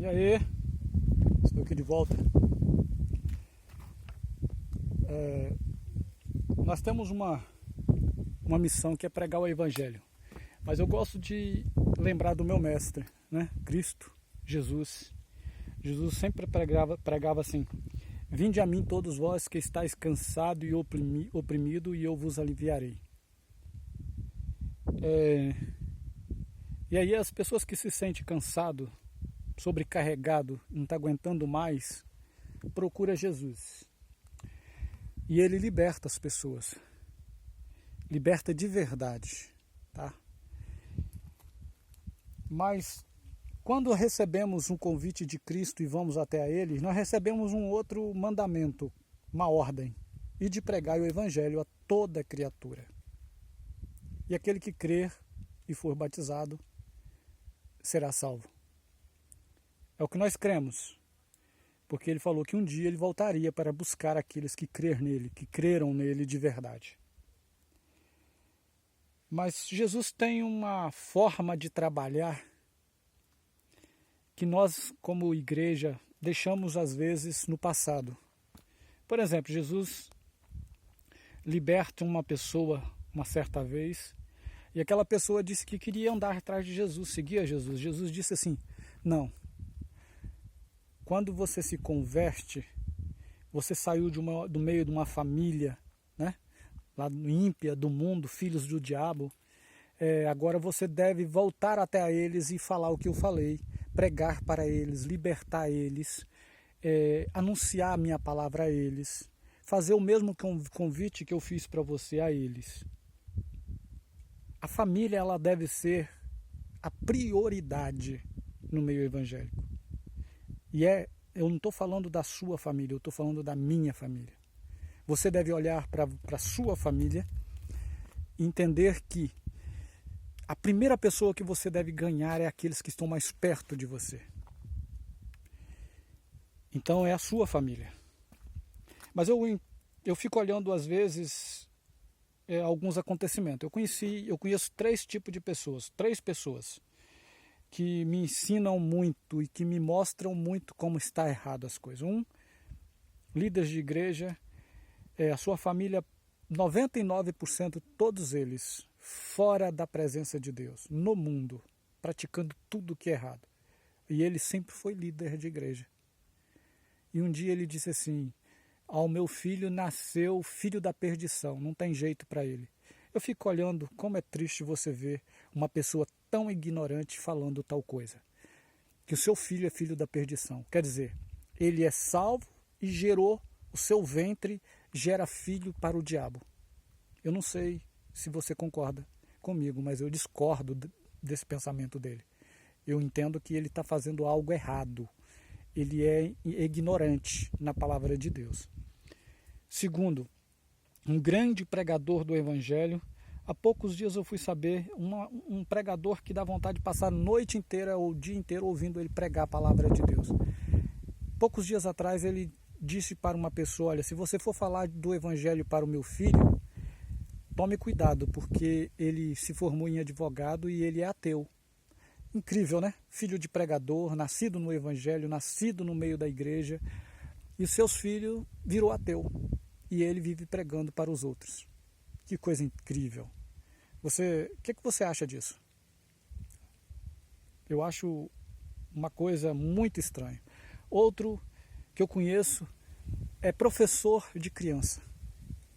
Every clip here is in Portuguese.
E aí, estou aqui de volta. Nós temos uma missão que é pregar o Evangelho. Mas eu gosto de lembrar do meu mestre, né? Cristo, Jesus. Jesus sempre pregava assim: vinde a mim todos vós que estáis cansados e oprimido, e eu vos aliviarei. E aí as pessoas que se sentem cansado, sobrecarregado, não está aguentando mais, procura Jesus. E ele liberta as pessoas. Liberta de verdade, tá? Mas quando recebemos um convite de Cristo e vamos até a Ele, nós recebemos um outro mandamento, uma ordem, e de pregar o Evangelho a toda criatura. E aquele que crer e for batizado será salvo. É o que nós cremos, porque Ele falou que um dia Ele voltaria para buscar aqueles que creram nele de verdade. Mas Jesus tem uma forma de trabalhar que nós, como igreja, deixamos às vezes no passado. Por exemplo, Jesus liberta uma pessoa uma certa vez, e aquela pessoa disse que queria andar atrás de Jesus, seguia Jesus. Jesus disse assim: não. Quando você se converte, você saiu do meio de uma família, né? Lá ímpia do mundo, filhos do diabo. Agora você deve voltar até a eles e falar o que eu falei, pregar para eles, libertar eles, anunciar a minha palavra a eles, fazer o mesmo convite que eu fiz para você a eles. A família, ela deve ser a prioridade no meio evangélico. E eu não estou falando da sua família, eu estou falando da minha família. Você deve olhar para a sua família e entender que a primeira pessoa que você deve ganhar é aqueles que estão mais perto de você. Então é a sua família. Mas eu fico olhando às vezes alguns acontecimentos. Eu conheço três tipos de pessoas, três pessoas que me ensinam muito e que me mostram muito como está errado as coisas. Líderes de igreja, a sua família, 99% todos eles fora da presença de Deus, no mundo, praticando tudo o que é errado. E ele sempre foi líder de igreja. E um dia ele disse assim: ao meu filho nasceu o filho da perdição, não tem jeito para ele. Eu fico olhando como é triste você ver uma pessoa tão ignorante falando tal coisa. Que o seu filho é filho da perdição. Quer dizer, ele é salvo e gerou, o seu ventre gera filho para o diabo. Eu não sei se você concorda comigo, mas eu discordo desse pensamento dele. Eu entendo que ele está fazendo algo errado. Ele é ignorante na palavra de Deus. Segundo, um grande pregador do Evangelho. Há poucos dias eu fui saber um pregador que dá vontade de passar a noite inteira ou o dia inteiro ouvindo ele pregar a palavra de Deus. Poucos dias atrás ele disse para uma pessoa: olha, se você for falar do Evangelho para o meu filho, tome cuidado, porque ele se formou em advogado e ele é ateu. Incrível, né? Filho de pregador, nascido no Evangelho, nascido no meio da igreja, e os seus filhos virou ateu. E ele vive pregando para os outros. Que coisa incrível. O que você acha disso? Eu acho uma coisa muito estranha. Outro que eu conheço é professor de criança.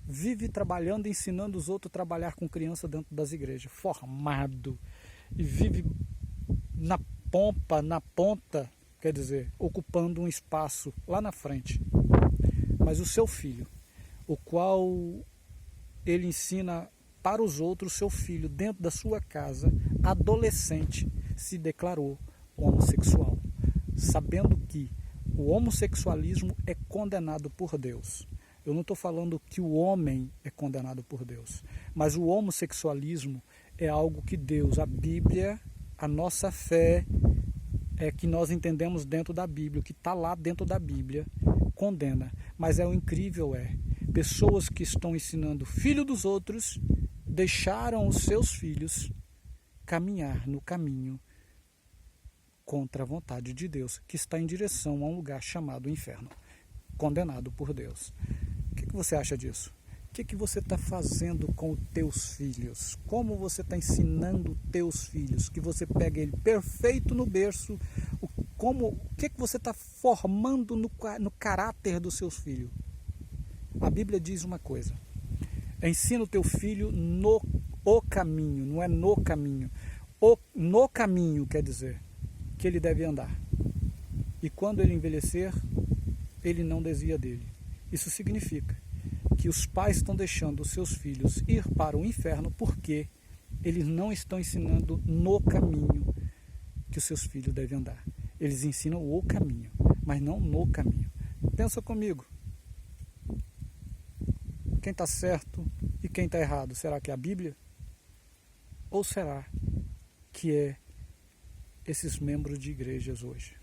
Vive trabalhando e ensinando os outros a trabalhar com criança dentro das igrejas. Formado. E vive na ponta, quer dizer, ocupando um espaço lá na frente. Mas o seu filho, o qual ele ensina para os outros, seu filho, dentro da sua casa, adolescente, se declarou homossexual, sabendo que o homossexualismo é condenado por Deus. Eu não estou falando que o homem é condenado por Deus, mas o homossexualismo é algo que Deus, a Bíblia, a nossa fé, que nós entendemos dentro da Bíblia, o que está lá dentro da Bíblia, condena. Mas o incrível pessoas que estão ensinando filho dos outros, deixaram os seus filhos caminhar no caminho contra a vontade de Deus, que está em direção a um lugar chamado inferno, condenado por Deus. O que você acha disso? O que você está fazendo com os teus filhos? Como você está ensinando teus filhos? Que você pega ele perfeito no berço. O que você está formando no caráter dos seus filhos? A Bíblia diz uma coisa: ensina o teu filho o caminho, não é no caminho. No caminho quer dizer que ele deve andar. E quando ele envelhecer, ele não desvia dele. Isso significa que os pais estão deixando os seus filhos ir para o inferno porque eles não estão ensinando no caminho que os seus filhos devem andar. Eles ensinam o caminho, mas não no caminho. Pensa comigo. Quem está certo e quem está errado? Será que é a Bíblia? Ou será que é esses membros de igrejas hoje?